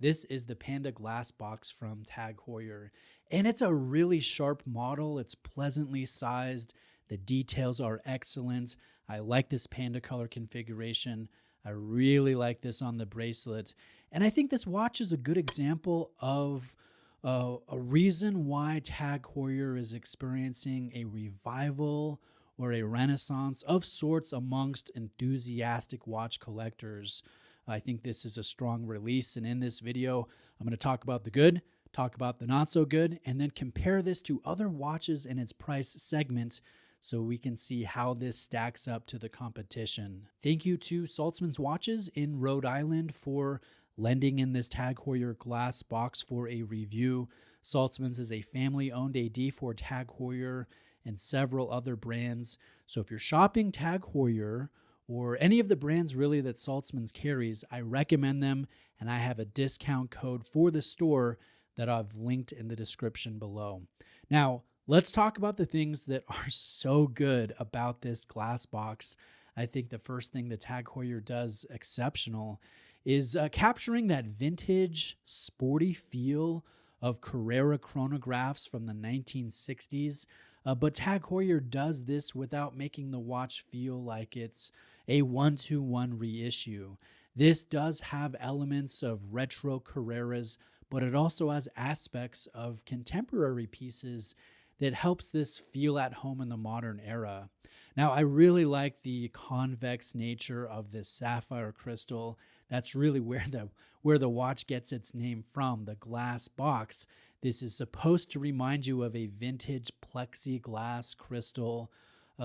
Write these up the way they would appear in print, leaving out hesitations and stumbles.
This is the Panda Glassbox from Tag Heuer, and it's a really sharp model. It's pleasantly sized. The details are excellent. I like this Panda color configuration. I really like this on the bracelet. And I think this watch is a good example of a reason why Tag Heuer is experiencing a revival or a renaissance of sorts amongst enthusiastic watch collectors. I think this is a strong release, and in this video, I'm going to talk about the good, talk about the not so good, and then compare this to other watches in its price segment so we can see how this stacks up to the competition. Thank you to Saltzman's Watches in Rhode Island for lending in this Tag Heuer glass box for a review. Saltzman's is a family-owned AD for Tag Heuer and several other brands. So if you're shopping Tag Heuer or any of the brands really that Saltzman's carries, I recommend them, and I have a discount code for the store that I've linked in the description below. Now, let's talk about the things that are so good about this glass box. I think the first thing that Tag Heuer does exceptional is capturing that vintage, sporty feel of Carrera chronographs from the 1960s. But Tag Heuer does this without making the watch feel like it's a one-to-one reissue. This does have elements of retro Carreras, but it also has aspects of contemporary pieces that helps this feel at home in the modern era. Now, I really like the convex nature of this sapphire crystal. That's really where the watch gets its name from, the glass box. This is supposed to remind you of a vintage plexiglass crystal.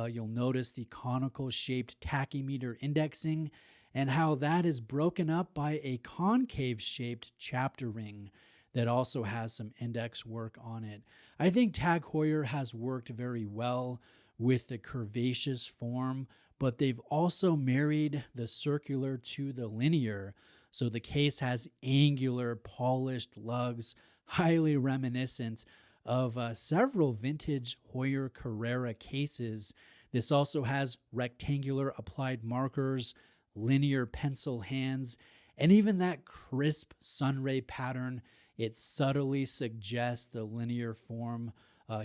You'll notice the conical shaped tachymeter indexing and how that is broken up by a concave shaped chapter ring that also has some index work on it. I think Tag Heuer has worked very well with the curvaceous form, but they've also married the circular to the linear. So the case has angular polished lugs, highly reminiscent of several vintage Heuer Carrera cases. This also has rectangular applied markers, linear pencil hands, and even that crisp sunray pattern. It subtly suggests the linear form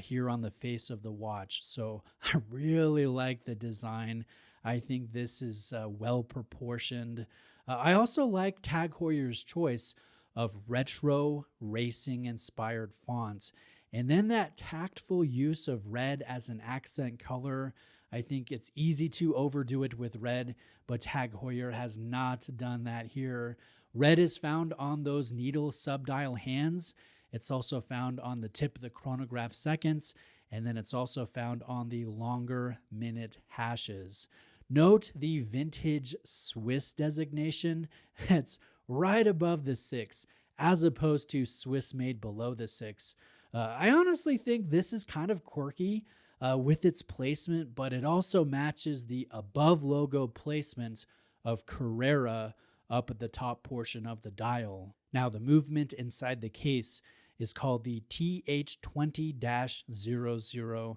here on the face of the watch. So I really like the design. I think this is well proportioned. I also like Tag Heuer's choice of retro racing inspired fonts. And then that tactful use of red as an accent color. I think it's easy to overdo it with red, but Tag Heuer has not done that here. Red is found on those needle subdial hands. It's also found on the tip of the chronograph seconds, and then it's also found on the longer minute hashes. Note the vintage Swiss designation that's right above the 6, as opposed to Swiss made below the 6. I honestly think this is kind of quirky with its placement, but it also matches the above logo placement of Carrera up at the top portion of the dial. Now, the movement inside the case is called the TH20-00,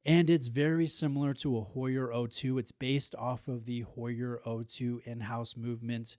and it's very similar to a Heuer O2. It's based off of the Heuer O2 in-house movement.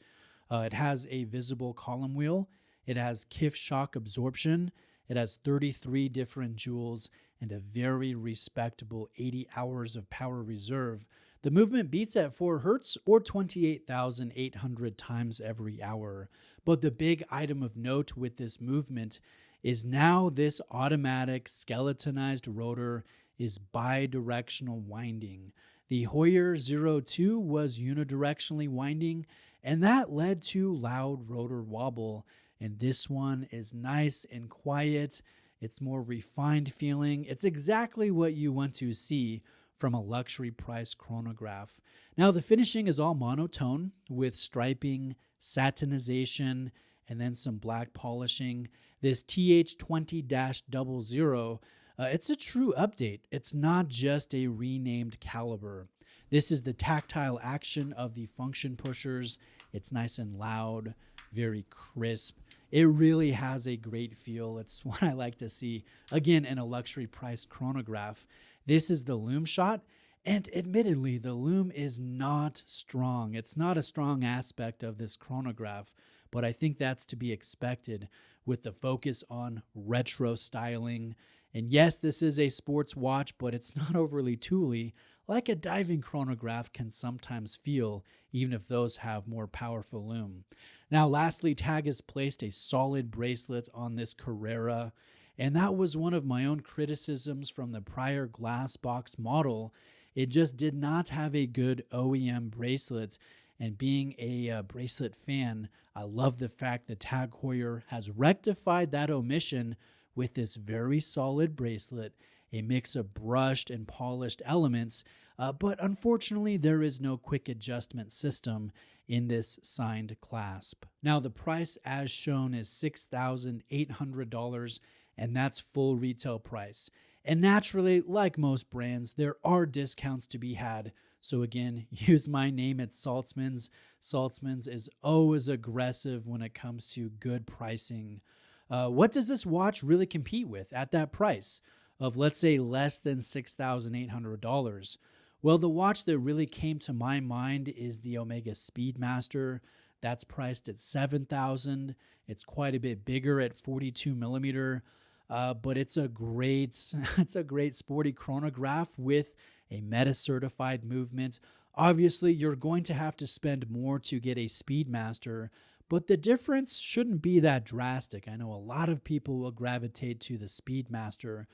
It has a visible column wheel. It has Kif shock absorption. It has 33 different jewels and a very respectable 80 hours of power reserve. The movement beats at 4 Hz or 28,800 times every hour. But the big item of note with this movement is now this automatic skeletonized rotor is bidirectional winding. The Heuer 02 was unidirectionally winding, and that led to loud rotor wobble. And this one is nice and quiet. It's more refined feeling. It's exactly what you want to see from a luxury price chronograph. Now, the finishing is all monotone with striping, satinization, and then some black polishing. This TH20-00, it's a true update. It's not just a renamed caliber. This is the tactile action of the function pushers. It's nice and loud, very crisp. It really has a great feel. It's what I like to see, again, in a luxury price chronograph. This is the lume shot, and admittedly, the lume is not strong. It's not a strong aspect of this chronograph, but I think that's to be expected with the focus on retro styling. And yes, this is a sports watch, but it's not overly tooly like a diving chronograph can sometimes feel, even if those have more powerful lume. Now, lastly, Tag has placed a solid bracelet on this Carrera, and that was one of my own criticisms from the prior Glassbox model. It just did not have a good OEM bracelet, and being a bracelet fan, I love the fact that Tag Heuer has rectified that omission with this very solid bracelet, a mix of brushed and polished elements, but unfortunately there is no quick adjustment system in this signed clasp. Now the price as shown is $6,800, and that's full retail price. And naturally, like most brands, there are discounts to be had. So again, use my name at Saltzmans. Saltzmans is always aggressive when it comes to good pricing. What does this watch really compete with at that price of, let's say, less than $6,800? Well, the watch that really came to my mind is the Omega Speedmaster. That's priced at $7,000. It's quite a bit bigger at 42 millimeter, but it's a great sporty chronograph with a meta-certified movement. Obviously, you're going to have to spend more to get a Speedmaster, but the difference shouldn't be that drastic. I know a lot of people will gravitate to the Speedmaster,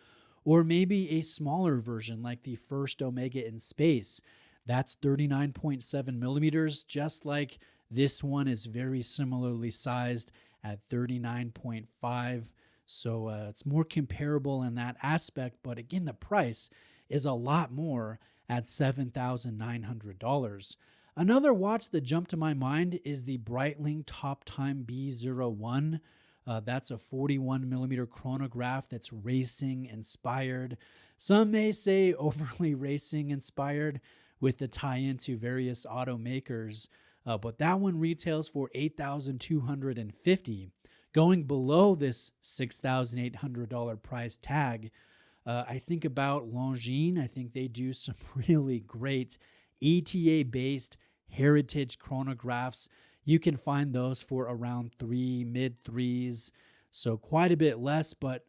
or maybe a smaller version like the first Omega in space. That's 39.7 millimeters, just like this one is very similarly sized at 39.5. So it's more comparable in that aspect, but again, the price is a lot more at $7,900. Another watch that jumped to my mind is the Breitling Top Time B01. That's a 41 millimeter chronograph that's racing inspired. Some may say overly racing inspired with the tie-in to various automakers, but that one retails for $8,250. Going below this $6,800 price tag, I think about Longines. I think they do some really great ETA-based heritage chronographs. You can find those for around mid threes, so quite a bit less, but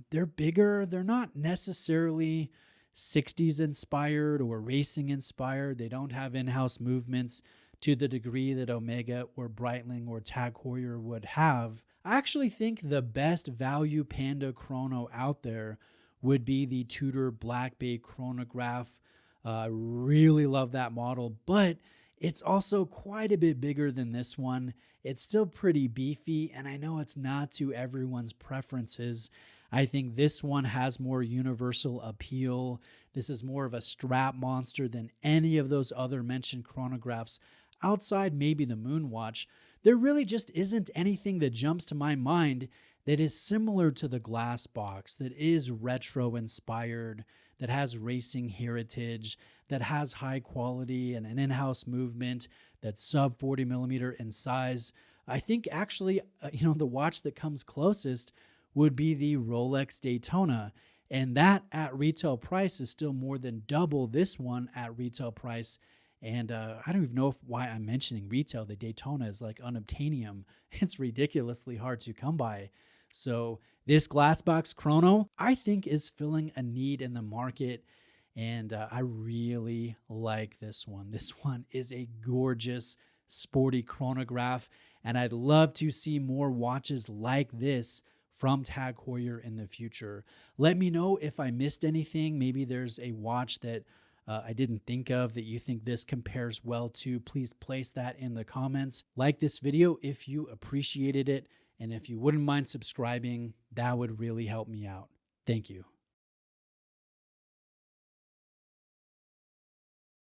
they're bigger. They're not necessarily 60s inspired or racing inspired. They don't have in-house movements to the degree that Omega or Breitling or Tag Heuer would have. I actually think the best value Panda chrono out there would be the Tudor Black Bay chronograph. I really love that model, but it's also quite a bit bigger than this one. It's still pretty beefy, and I know it's not to everyone's preferences. I think this one has more universal appeal. This is more of a strap monster than any of those other mentioned chronographs outside maybe the Moonwatch. There really just isn't anything that jumps to my mind that is similar to the Glassbox, that is retro inspired, that has racing heritage, that has high quality and an in-house movement that's sub 40 millimeter in size. I think actually, the watch that comes closest would be the Rolex Daytona, and that at retail price is still more than double this one at retail price. And I don't even know why I'm mentioning retail. The Daytona is like unobtainium. It's ridiculously hard to come by. So this Glassbox chrono, I think, is filling a need in the market, and I really like this one. This one is a gorgeous, sporty chronograph, and I'd love to see more watches like this from Tag Heuer in the future. Let me know if I missed anything. Maybe there's a watch that I didn't think of that you think this compares well to. Please place that in the comments. Like this video if you appreciated it, and if you wouldn't mind subscribing, that would really help me out. Thank you.